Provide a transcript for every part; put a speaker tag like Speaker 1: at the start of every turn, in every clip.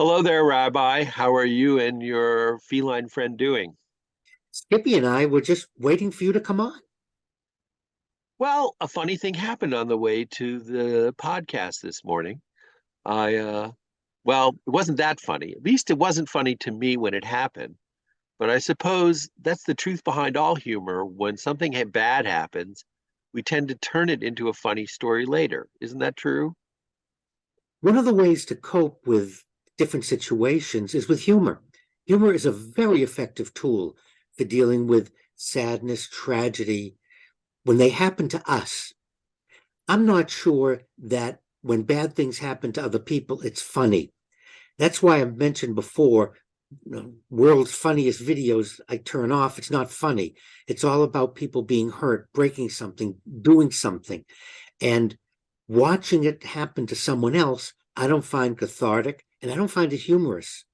Speaker 1: Hello there, Rabbi. How are you and your feline friend doing?
Speaker 2: Skippy and I were just waiting for you to come on.
Speaker 1: Well, a funny thing happened on the way to the podcast this morning. Well, it wasn't that funny. At least it wasn't funny to me when it happened. But I suppose that's the truth behind all humor. When something bad happens, we tend to turn it into a funny story later. Isn't that true?
Speaker 2: One of the ways to cope with different situations is with humor. Humor is a very effective tool for dealing with sadness, tragedy, when they happen to us. I'm not sure that when bad things happen to other people, it's funny. That's why I've mentioned before, world's funniest videos I turn off. It's not funny. It's all about people being hurt, breaking something, doing something. And watching it happen to someone else, I don't find cathartic and I don't find it humorous.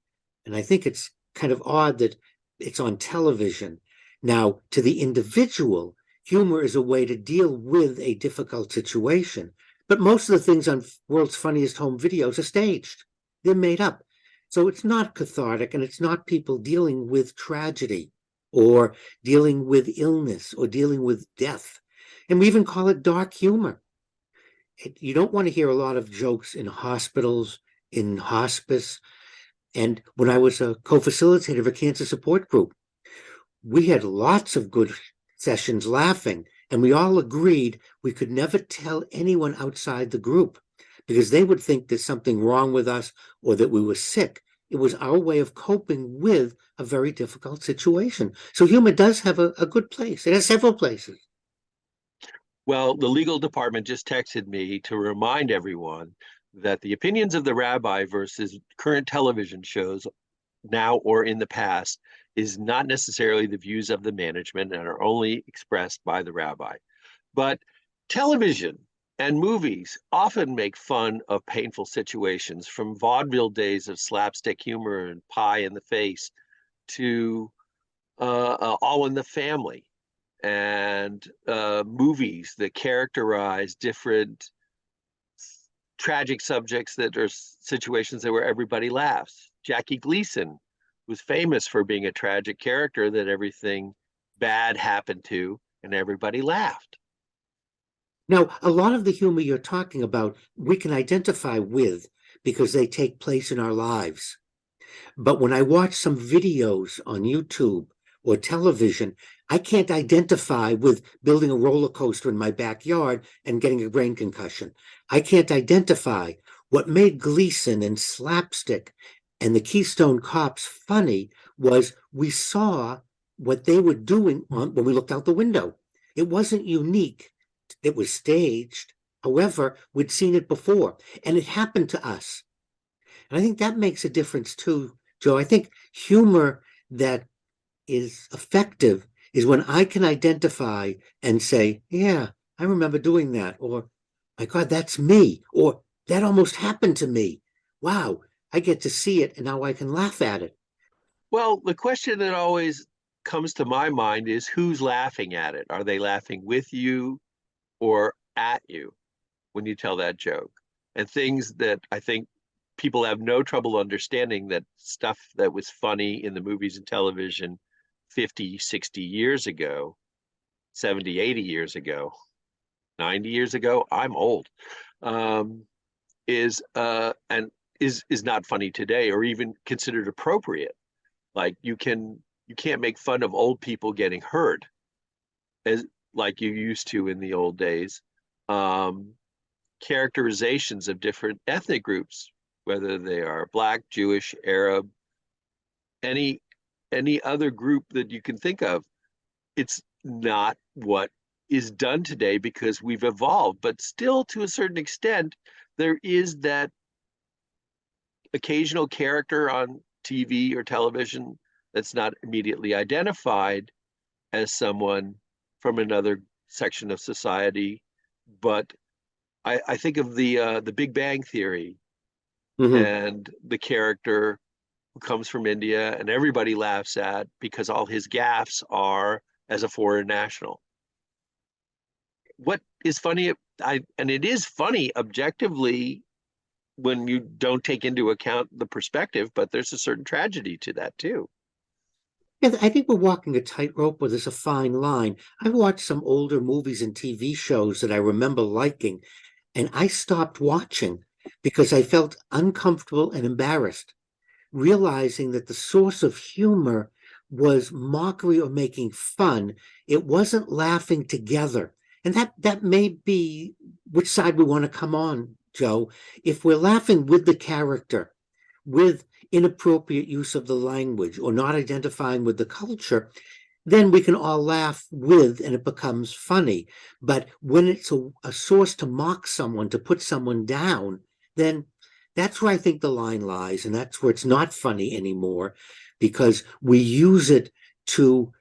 Speaker 2: And I think it's kind of odd that it's on television. Now, to the individual, humor is a way to deal with a difficult situation. But most of the things on World's Funniest Home Videos are staged, they're made up. So it's not cathartic and it's not people dealing with tragedy or dealing with illness or dealing with death. And we even call it dark humor. You don't want to hear a lot of jokes in hospitals, in hospice. And when I was a co-facilitator of a cancer support group, we had lots of good sessions laughing, and we all agreed we could never tell anyone outside the group because they would think there's something wrong with us or that we were sick. It was our way of coping with a very difficult situation. So humor does have a good place. It has several places.
Speaker 1: Well, the legal department just texted me to remind everyone that the opinions of the rabbi versus current television shows now or in the past is not necessarily the views of the management and are only expressed by the rabbi. But television and movies often make fun of painful situations, from vaudeville days of slapstick humor and pie in the face to All in the Family and movies that characterize different tragic subjects that are situations that where everybody laughs. Jackie Gleason was famous for being a tragic character that everything bad happened to and everybody laughed.
Speaker 2: Now, a lot of the humor you're talking about, we can identify with because they take place in our lives. But when I watch some videos on YouTube or television, I can't identify with building a roller coaster in my backyard and getting a brain concussion. I can't identify what made Gleason and Slapstick and the Keystone Cops funny was we saw what they were doing when we looked out the window. It wasn't unique. It was staged. However, we'd seen it before and it happened to us. And I think that makes a difference too, Joe. I think humor that is effective is when I can identify and say, yeah, I remember doing that. Or, my God, that's me. Or, that almost happened to me. Wow, I get to see it and now I can laugh at it.
Speaker 1: Well, the question that always comes to my mind is who's laughing at it? Are they laughing with you or at you when you tell that joke? And things that I think people have no trouble understanding, that stuff that was funny in the movies and television 50, 60 years ago, 70, 80 years ago, 90 years ago, I'm old, um, and is not funny today or even considered appropriate. Like you can't make fun of old people getting hurt as like you used to in the old days. Um, Characterizations of different ethnic groups, whether they are Black, Jewish, Arab, any any other group that you can think of. It's not what is done today because we've evolved, but still to a certain extent, there is that occasional character on TV or television that's not immediately identified as someone from another section of society. But I think of the Big Bang Theory
Speaker 2: Mm-hmm.
Speaker 1: and the character who comes from India and everybody laughs at because all his gaffes are as a foreign national. What is funny, and it is funny objectively when you don't take into account the perspective, but there's a certain tragedy to that too.
Speaker 2: Yeah, I think we're walking a tightrope where there's a fine line. I've watched some older movies and TV shows that I remember liking, and I stopped watching because I felt uncomfortable and embarrassed, realizing that the source of humor was mockery or making fun. It wasn't laughing together. And that may be which side we want to come on, Joe. If we're laughing with the character, with inappropriate use of the language or not identifying with the culture, then we can all laugh with and it becomes funny. But when it's a source to mock someone, to put someone down, then that's where I think the line lies. And that's where it's not funny anymore because we use it to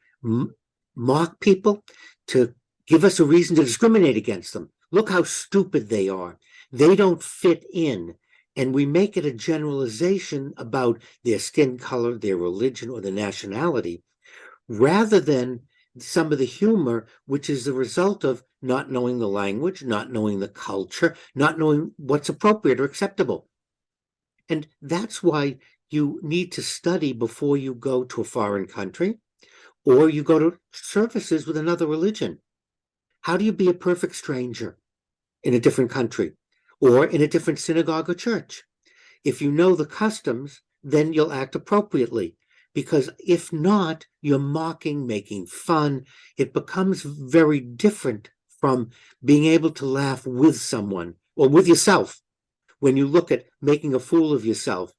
Speaker 2: mock people, to give us a reason to discriminate against them. Look how stupid they are. They don't fit in. And we make it a generalization about their skin color, their religion, or their nationality, rather than some of the humor, which is the result of not knowing the language, not knowing the culture, not knowing what's appropriate or acceptable. And that's why you need to study before you go to a foreign country or you go to services with another religion. How do you be a perfect stranger in a different country or in a different synagogue or church? If you know the customs, then you'll act appropriately. Because if not, you're mocking, making fun. It becomes very different from being able to laugh with someone or with yourself. When you look at making a fool of yourself,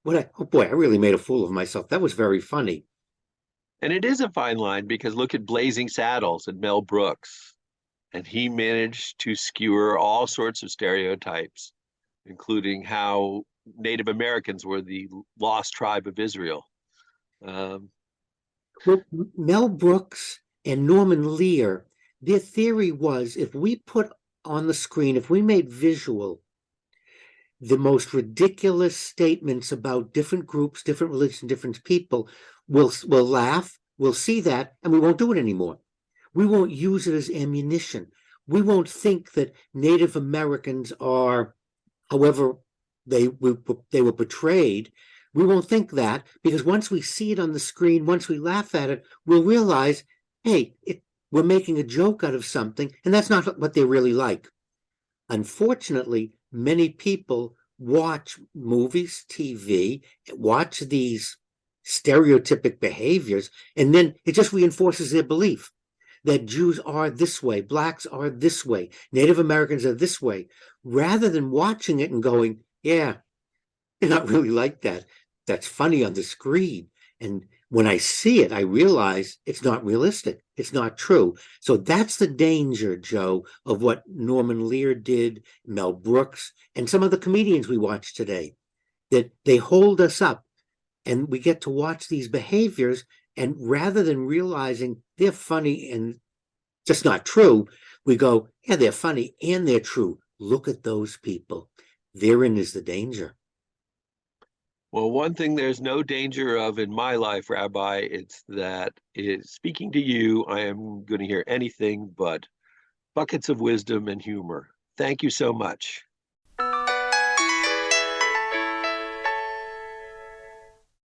Speaker 2: oh boy, I really made a fool of myself. That was very funny.
Speaker 1: And it is a fine line because look at Blazing Saddles and Mel Brooks, and he managed to skewer all sorts of stereotypes, including how Native Americans were the lost tribe of Israel. Um,
Speaker 2: Well, Mel Brooks and Norman Lear, their theory was if we put on the screen, if we made visual the most ridiculous statements about different groups, different religions, different people, we'll laugh, we'll see that, and we won't do it anymore. We won't use it as ammunition. We won't think that Native Americans are, however they were portrayed. We won't think that because once we see it on the screen, once we laugh at it, we'll realize, hey, we're making a joke out of something, and that's not what they're really like. Unfortunately, many people watch movies, TV, watch these stereotypic behaviors, and then it just reinforces their belief that Jews are this way, blacks are this way, Native Americans are this way, rather than watching it and going, yeah, they're not really like that. That's funny on the screen. And when I see it, I realize it's not realistic. It's not true. So that's the danger, Joe, of what Norman Lear did, Mel Brooks, and some of the comedians we watch today, that they hold us up and we get to watch these behaviors. And rather than realizing they're funny and just not true, we go, yeah, they're funny and they're true. Look at those people. Therein is the danger.
Speaker 1: well, one thing there's no danger of in my life, Rabbi, it's that speaking to you, I am going to hear anything but buckets of wisdom and humor. Thank you so much.